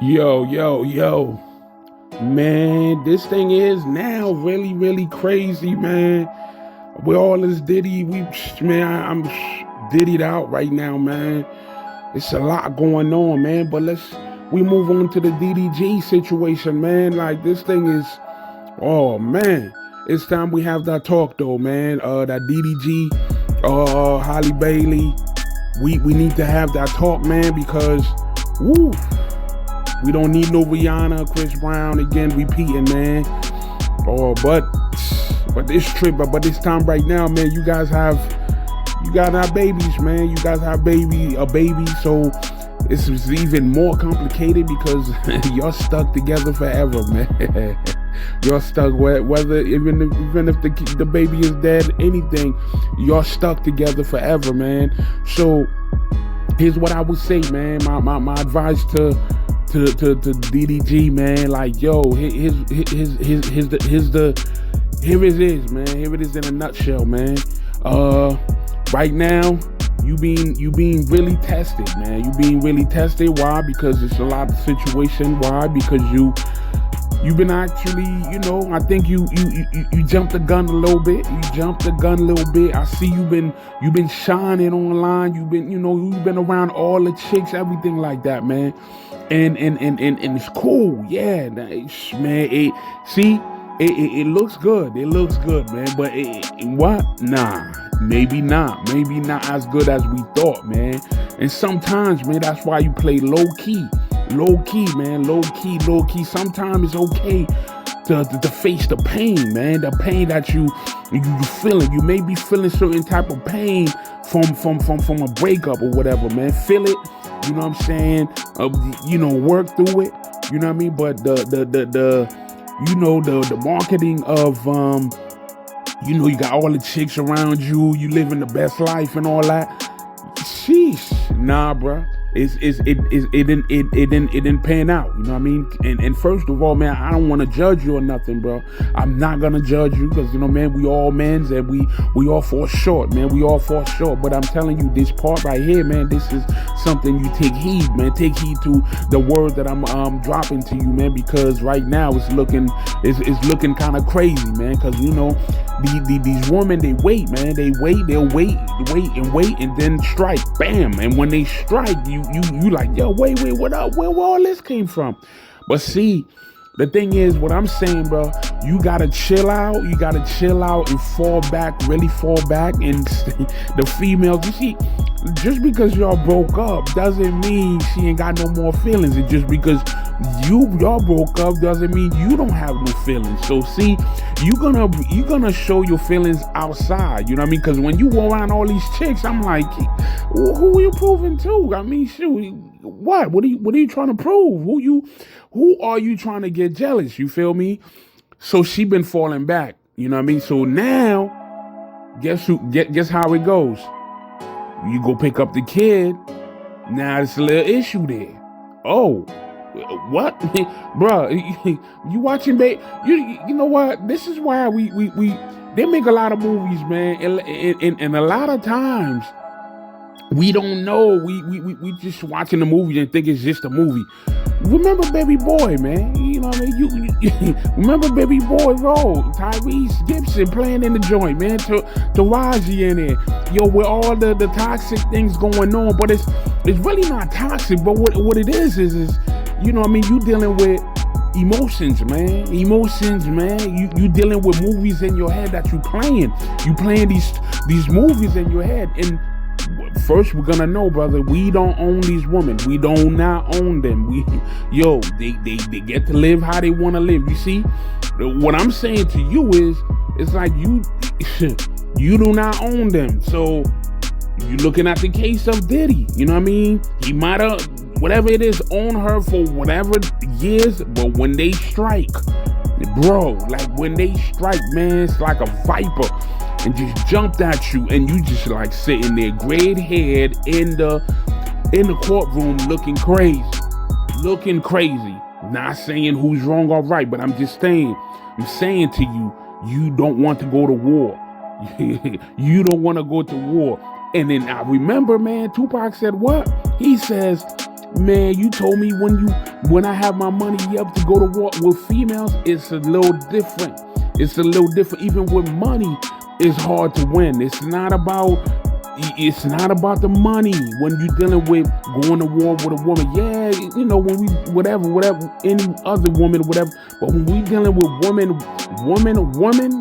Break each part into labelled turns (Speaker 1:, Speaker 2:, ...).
Speaker 1: Yo. Man, this thing is now really, really crazy, man. With all this Diddy, I'm Diddy'd out right now, man. It's a lot going on, man. But we move on to the DDG situation, man. Like, this thing is, oh, man. It's time we have that talk, though, man. That DDG, Halle Bailey. We need to have that talk, man, because, woo. We don't need no Rihanna, Chris Brown again repeating, man. But this trip, but this time right now, man, you guys have babies, man. You guys have a baby, so this is even more complicated because you're stuck together forever, man. You're stuck whether even if the baby is dead, anything, you're stuck together forever, man. So here's what I would say, man. My advice to DDG, man, like, yo, here it is, man. Here it is in a nutshell, man. Right now, you being really tested, man. You being really tested. Why? Because it's a lot of situation. Why? Because you've been actually, I think you jumped the gun a little bit. I see you've been shining online. You've been around all the chicks, everything like that, man. And it's cool, yeah, nice, man. It looks good. It looks good, man. But what? Nah, maybe not as good as we thought, man. And sometimes, man, that's why you play low key, man. Low key. Sometimes it's okay to face the pain, man. The pain that you feeling. You may be feeling certain type of pain from a breakup or whatever, man. Feel it. You know what I'm saying? Work through it. You know what I mean? But the marketing of you got all the chicks around you. You living the best life and all that. Sheesh, nah, bruh. It didn't pan out, you know what I mean? And first of all, man, I don't want to judge you or nothing, bro. I'm not gonna judge you because, man, we all men's and we all fall short, man. We all fall short. But I'm telling you, this part right here, man, this is something you take heed, man. Take heed to the word that I'm dropping to you, man, because right now it's looking kind of crazy, man. Because these women, they wait, man. They'll wait, and then strike, bam. And when they strike, you like, yo, wait, what up? Where all this came from? But see, the thing is, what I'm saying, bro, you gotta chill out. You gotta chill out and really fall back. And the females, you see, just because y'all broke up doesn't mean she ain't got no more feelings. And just because y'all broke up doesn't mean you don't have no feelings. So see, you're gonna show your feelings outside. You know what I mean? Because when you go around all these chicks, I'm like, who are you proving to? I mean, shoot, what are you trying to prove? Who are you trying to get jealous? You feel me? So she been falling back. You know what I mean? So now, guess how it goes? You go pick up the kid. Now there's a little issue there. Oh, what? Bruh, you watching, babe? You know what? This is why they make a lot of movies, man. And a lot of times, we don't know. We just watching the movie and think it's just a movie. Remember Baby Boy, man. You know what I mean? You remember Baby Boy role. Tyrese Gibson playing in the joint, man. Taraji in there. Yo, with all the toxic things going on. But it's really not toxic. But what it is, you know what I mean? You dealing with emotions, man. You dealing with movies in your head that you playing. You playing these movies in your head. And first, we're gonna know, brother, we don't own these women. We do not own them. They get to live how they want to live. You see, what I'm saying to you is, it's like you do not own them. So you looking at the case of Diddy. You know what I mean? He might have, whatever it is, own her for whatever years, but when they strike, bro, like when they strike, man, it's like a viper. And just jumped at you, and you just like sitting there, grayed head in the courtroom, looking crazy. Not saying who's wrong or right, but I'm saying to you, you don't want to go to war. You don't want to go to war. And then I remember, man, Tupac said what? He says, Man, you told me when I have my money up to go to war with females, it's a little different. It's a little different. Even with money, it's hard to win. It's not about the money when you're dealing with going to war with a woman. Yeah, you know, when we whatever, any other woman, whatever. But when we dealing with woman,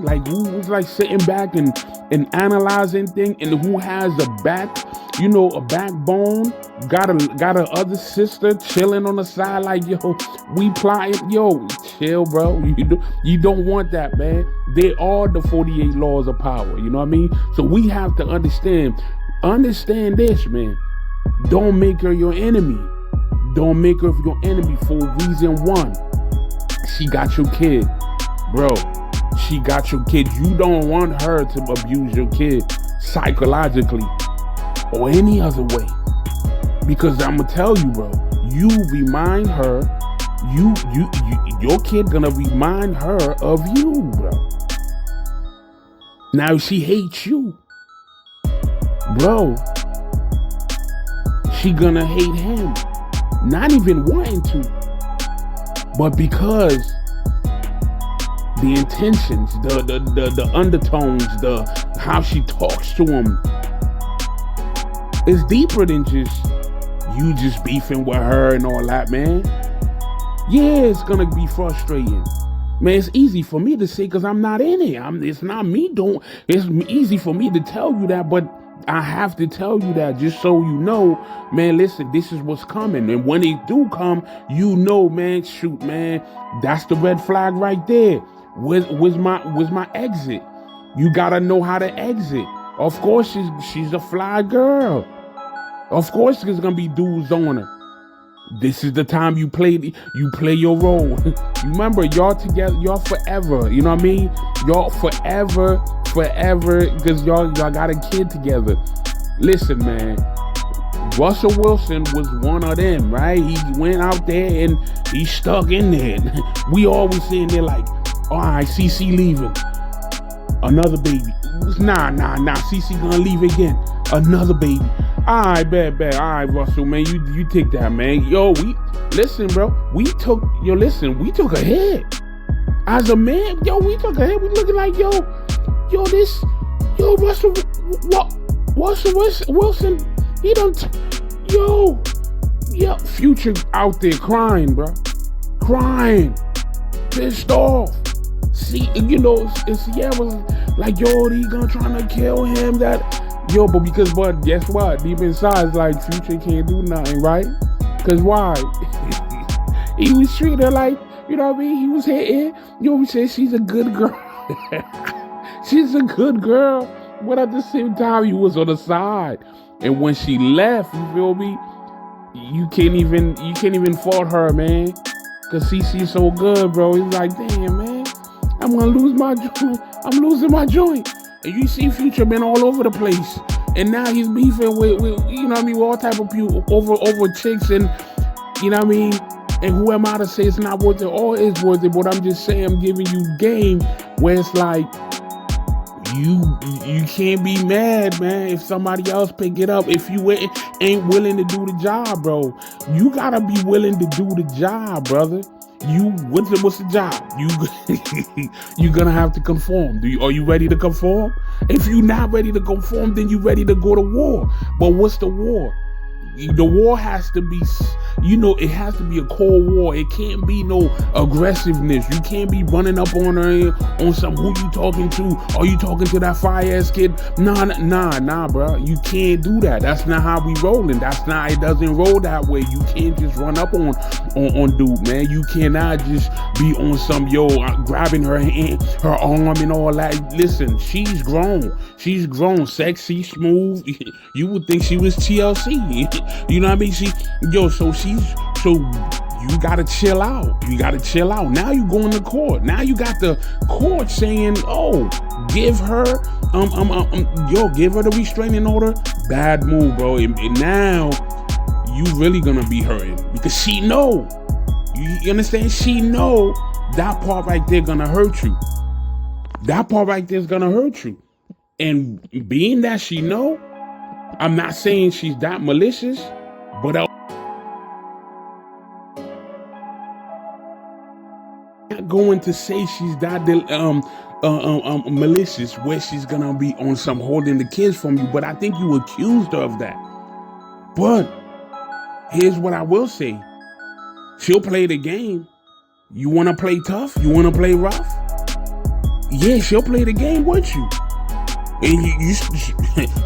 Speaker 1: like who's like sitting back and analyzing things, and who has a backbone, got a other sister chilling on the side, like, yo, we plotting, yo, chill, bro. You don't want that, man. They are the 48 laws of power. You know what I mean? So we have to understand this, man. Don't make her your enemy. Don't make her your enemy for reason one. She got your kid, bro. She got your kid. You don't want her to abuse your kid psychologically or any other way. Because I'm gonna tell you, bro, you remind her, your kid gonna remind her of you, bro. Now she hates you, bro. She gonna hate him, not even wanting to, but because the intentions, the undertones, how she talks to him is deeper than just you just beefing with her and all that, man. Yeah, it's gonna be frustrating. Man, it's easy for me to say because I'm not in it. It's not me doing. It's easy for me to tell you that, but I have to tell you that just so you know, man. Listen, this is what's coming, and when it do come, you know, man. Shoot, man, that's the red flag right there. Where's my exit? You gotta know how to exit. Of course, she's a fly girl. Of course, there's gonna be dudes on her. This is the time you play your role. You remember, y'all together, y'all forever. You know what I mean? Y'all forever, because y'all got a kid together. Listen, man. Russell Wilson was one of them, right? He went out there and he stuck in there. We always sitting there like, all right, CC leaving. Another baby. Nah. CC gonna leave again. Another baby. All right, bet. All right, Russell, man, you take that, man. Yo, listen, bro. We took a hit. As a man, yo, we took a hit. We looking like, yo, Russell Wilson, he don't, Future out there crying, bro. Crying. Pissed off. See, you know, and Sierra's like, yo, he gonna try to kill him, but guess what? Deep inside, it's like, Future can't do nothing, right? Because why? He was treating her like, you know what I mean? He was hitting. You know, we say she's a good girl. She's a good girl. But at the same time, he was on the side. And when she left, you feel me? You can't even fault her, man. Because CC's so good, bro. He's like, damn, man, I'm going to lose my joint. I'm losing my joint. And you see Future been all over the place. And now he's beefing with you know what I mean, with all type of people over chicks, and you know what I mean? And who am I to say it's not worth it? Or is worth it, but I'm just saying, I'm giving you game where it's like, you can't be mad, man, if somebody else pick it up. If you ain't willing to do the job, bro. You gotta be willing to do the job, brother. What's the job? You gonna have to conform. Are you ready to conform? If you're not ready to conform, then you ready to go to war. But what's the war? The war has to be, it has to be a cold war. It can't be no aggressiveness. You can't be running up on her on some, who you talking to? Are you talking to that fire-ass kid? Nah, bro. You can't do that. That's not how we rolling. It doesn't roll that way. You can't just run up on dude, man. You cannot just be on some, grabbing her hand, her arm and all that. Listen, she's grown. She's grown, sexy, smooth. You would think she was TLC. You know what I mean? So you gotta chill out. You gotta chill out. Now you going to court. Now you got the court saying, oh, give her the restraining order. Bad move, bro. And now you really gonna be hurting because she know. You understand? She know that part right there gonna hurt you. That part right there is gonna hurt you. And being that she know, I'm not saying she's that malicious, but not going to say she's not malicious, where she's gonna be on some holding the kids from you, but I think you accused her of that. But here's what I will say. She'll play the game. You want to play tough? You want to play rough? Yeah, she'll play the game with you. And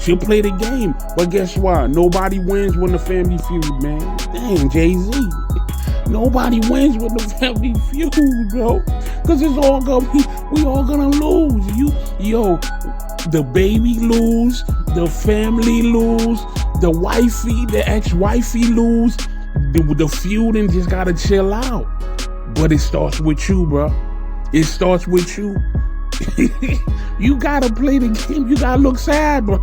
Speaker 1: she'll play the game. But guess what? Nobody wins when the family feud, man. Damn, Jay-Z. Nobody wins with the family feud, bro. Because it's all gonna be, we all gonna lose. The baby lose, the family lose, the wifey, the ex-wifey lose. The feuding just gotta chill out. But it starts with you, bro. It starts with you. You gotta play the game. You gotta look sad, bro.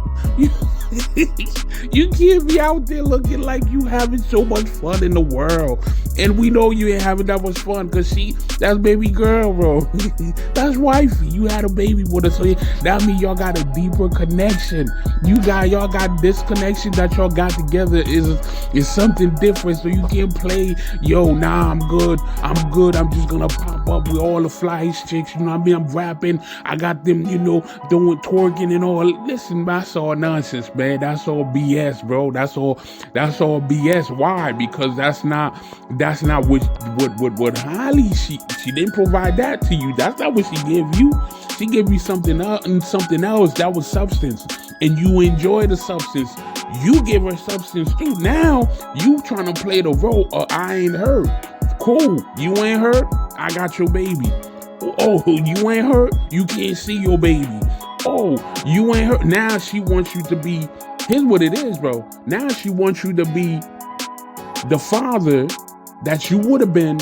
Speaker 1: You can't be out there looking like you having so much fun in the world. And we know you ain't having that much fun because that's baby girl, bro. That's wifey. You had a baby with her. So that means y'all got a deeper connection. Y'all got this connection that y'all got together is something different. So you can't play, I'm good. I'm just gonna pop up with all the fly chicks. You know what I mean? I'm rapping. I got them, doing twerking and all. Listen, that's all nonsense, man. That's all BS, bro. That's all BS. Why? Because that's not what Halle, she didn't provide that to you. That's not what she gave you. She gave you something else that was substance, and you enjoy the substance. You give her substance too. Now you trying to play the role of I ain't hurt. Cool, you ain't hurt. I got your baby. Oh, you ain't hurt. You can't see your baby. Oh, you ain't hurt. Now she wants you to be. Here's what it is, bro. Now she wants you to be the father that you would have been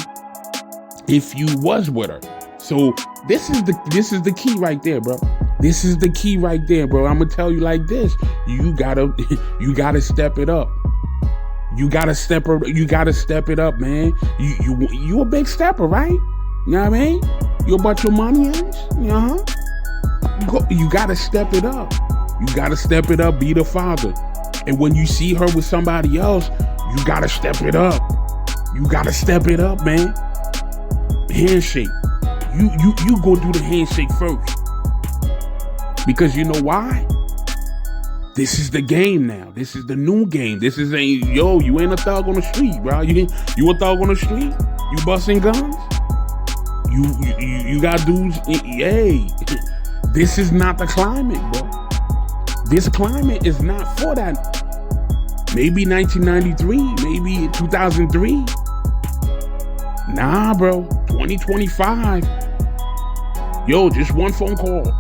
Speaker 1: if you was with her. So this is the key right there, bro. This is the key right there, bro. I'm gonna tell you like this. You gotta step it up. You gotta step it up, man. You a big stepper, right? You know what I mean? You about your money, You gotta step it up. You gotta step it up. Be the father. And when you see her with somebody else, you gotta step it up. You gotta step it up, man. Handshake. You go do the handshake first. Because you know why? This is the game now. This is the new game. This is you ain't a thug on the street, bro. You a thug on the street? You busting guns? You got dudes. Hey, this is not the climate, bro. This climate is not for that. Maybe 1993, maybe 2003. Nah, bro. 2025. Just one phone call.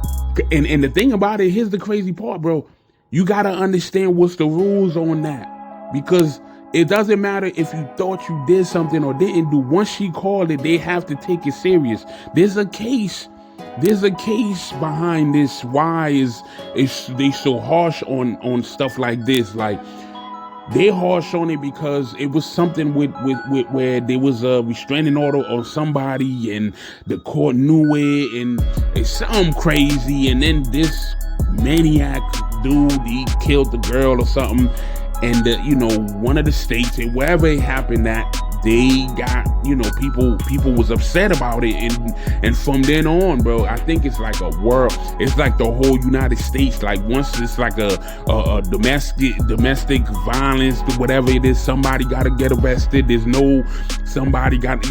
Speaker 1: And the thing about it, here's the crazy part, bro. You gotta understand what's the rules on that. Because it doesn't matter if you thought you did something or didn't do. Once she called it, they have to take it serious. There's a case behind this. Why is they so harsh on stuff like this? Like, they harsh on it because it was something with where there was a restraining order on somebody and the court knew it, and it's something crazy, and then this maniac dude, he killed the girl or something, and one of the states, and wherever it happened at, they got, people was upset about it, and from then on, bro, I think it's like a world. It's like the whole United States. Like, once it's like a domestic violence, whatever it is, somebody got to get arrested. There's no somebody got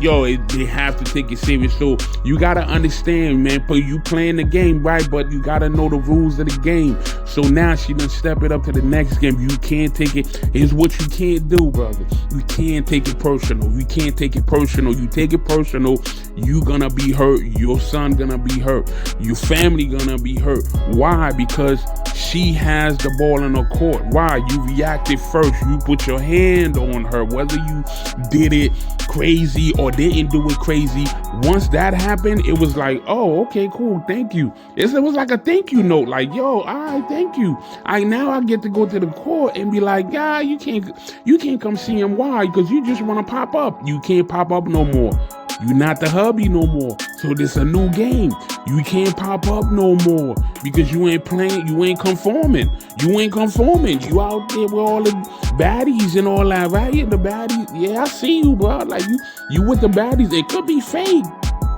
Speaker 1: they have to take it serious. So you gotta understand, man. But you playing the game, right? But you gotta know the rules of the game. So now she done step it up to the next game. You can't take it. Here's what you can't do, brother. You can't take it personal. You can't take it personal. You take it personal, you gonna be hurt. Your son gonna be hurt. Your family gonna be hurt. Why? Because she has the ball in her court. Why? You reacted first. You put your hand on her, whether you did it crazy or didn't do it crazy. Once that happened, it was like, oh, okay, cool, thank you. It was like a thank you note, like, all right, thank you. Now I get to go to the court and be like, yeah, you can't come see him. Why? Because you just want to pop up. You can't pop up no more. You're not the hubby no more. So this a new game. You can't pop up no more because you ain't playing, you ain't conforming. You ain't conforming. You out there with all the baddies and all that, right? The baddies, yeah, I see you, bro. Like you with the baddies. It could be fake.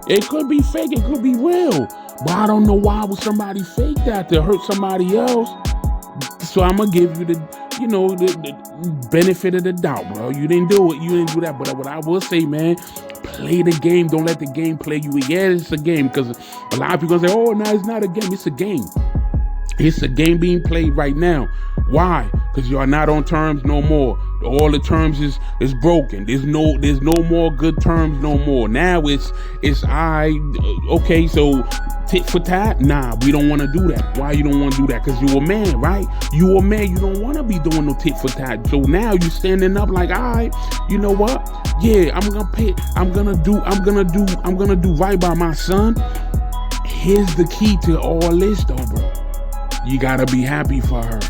Speaker 1: It could be fake. It could be real. But I don't know why would somebody fake that to hurt somebody else. So I'm gonna give you the benefit of the doubt, bro. You didn't do it. You didn't do that. But what I will say, man, play the game. Don't let the game play you. Yeah, it's a game, because a lot of people say, "Oh, no, it's not a game. It's a game." It's a game being played right now. Why? Because you are not on terms no more. All the terms is broken. There's no more good terms no more. Now it's okay, so tit for tat? Nah, we don't want to do that. Why you don't want to do that? Because you a man, right? You a man. You don't want to be doing no tit for tat. So now you standing up like, all right, you know what? Yeah, I'm gonna do right by my son. Here's the key to all this though, bro. You gotta be happy for her.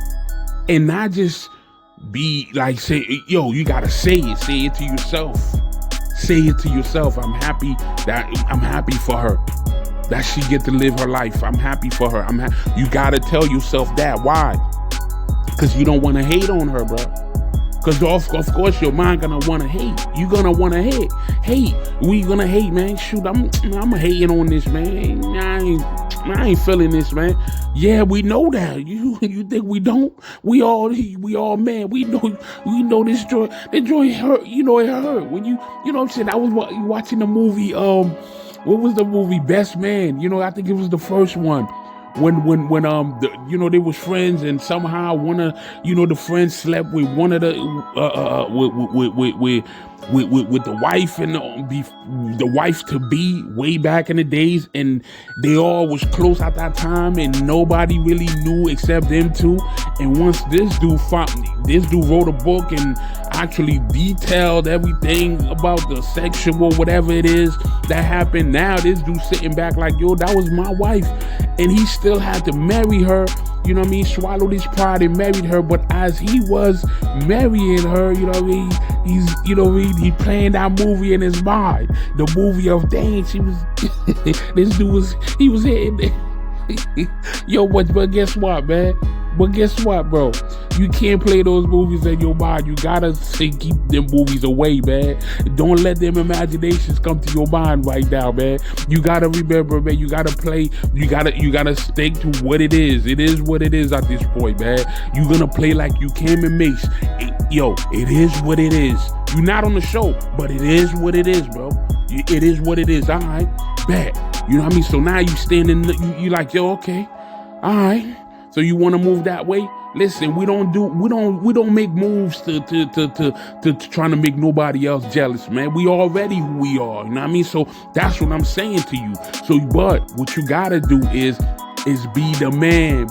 Speaker 1: And not just be like, say, yo, you gotta say it to yourself. Say it to yourself. I'm happy for her, that she get to live her life. I'm happy for her. You gotta tell yourself that. Why? Because you don't want to hate on her, bro. Because of course your mind gonna want to hate. You gonna want to hate. We gonna hate, man. Shoot, I'm hating on this, man. I ain't feeling this, man. Yeah, we know that. You think we don't? We all man. We know this joy. The joy hurt. You know it hurt when you know what I'm saying. I was watching the movie. What was the movie? Best Man. You know, I think it was the first one. When they was friends, and somehow one of the friends slept with one of the with the wife and the wife to be way back in the days, and they all was close at that time, and nobody really knew except them two. And once this dude wrote a book and actually detailed everything about the sexual whatever it is that happened, now this dude sitting back like, yo, that was my wife, and he still had to marry her. You know what I mean? Swallowed his pride and married her. But as he was marrying her, you know what I mean? He playing that movie in his mind. The movie of, dang, she was, this dude was hitting. Yo, but guess what, man? But guess what, bro? You can't play those movies in your mind. You gotta keep them movies away, man. Don't let them imaginations come to your mind right now, man. You gotta remember, man. You gotta play. You gotta stick to what it is. It is what it is at this point, man. You gonna play like you came in Mace. It is what it is. You're not on the show, but it is what it is, bro. It is what it is. All right, bet. You know what I mean? So now you standing. You like, yo, okay, all right. So you want to move that way? Listen, we don't make moves to trying to make nobody else jealous, man. We already who we are, you know what I mean? So that's what I'm saying to you. So, but what you gotta do is be the man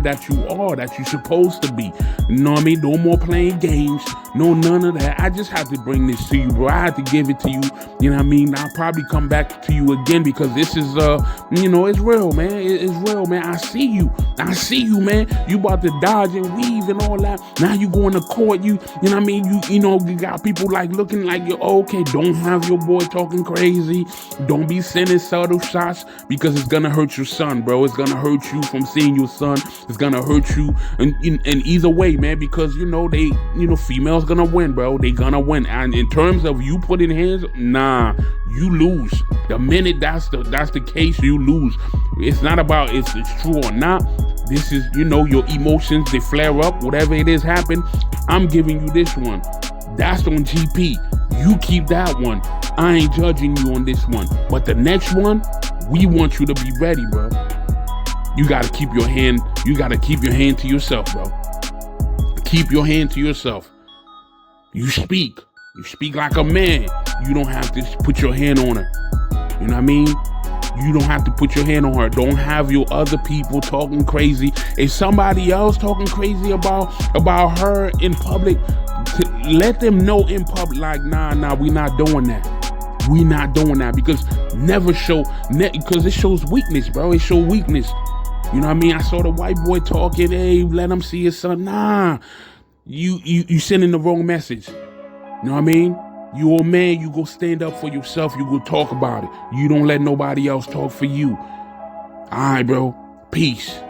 Speaker 1: that you are, that you're supposed to be. You know what I mean? No more playing games. No, none of that. I just had to bring this to you, bro. I had to give it to you. You know what I mean? I'll probably come back to you again because this is, it's real, man. It's real, man. I see you, man. You about to dodge and weave and all that. Now you going to court. You know what I mean? You got people like looking like you're okay. Don't have your boy talking crazy. Don't be sending subtle shots because it's gonna hurt your son, bro. It's gonna hurt you from seeing your son. It's gonna hurt you, and either way, man, because females gonna win, bro. They gonna win. And in terms of you putting hands, nah, you lose. The minute that's the case, you lose. It's not about if it's true or not. This is, your emotions, they flare up, whatever it is happen. I'm giving you this one. That's on GP. You keep that one. I ain't judging you on this one. But the next one, we want you to be ready, bro. You gotta keep your hand to yourself, bro. Keep your hand to yourself. You speak like a man. You don't have to put your hand on her. You know what I mean? You don't have to put your hand on her. Don't have your other people talking crazy. If somebody else talking crazy about her in public, let them know in public, like, nah, we not doing that. We not doing that, because because it shows weakness, bro. It shows weakness. You know what I mean? I saw the white boy talking, hey, let him see his son. Nah, you sending the wrong message. You know what I mean? You a man, you go stand up for yourself, you go talk about it. You don't let nobody else talk for you. All right, bro. Peace.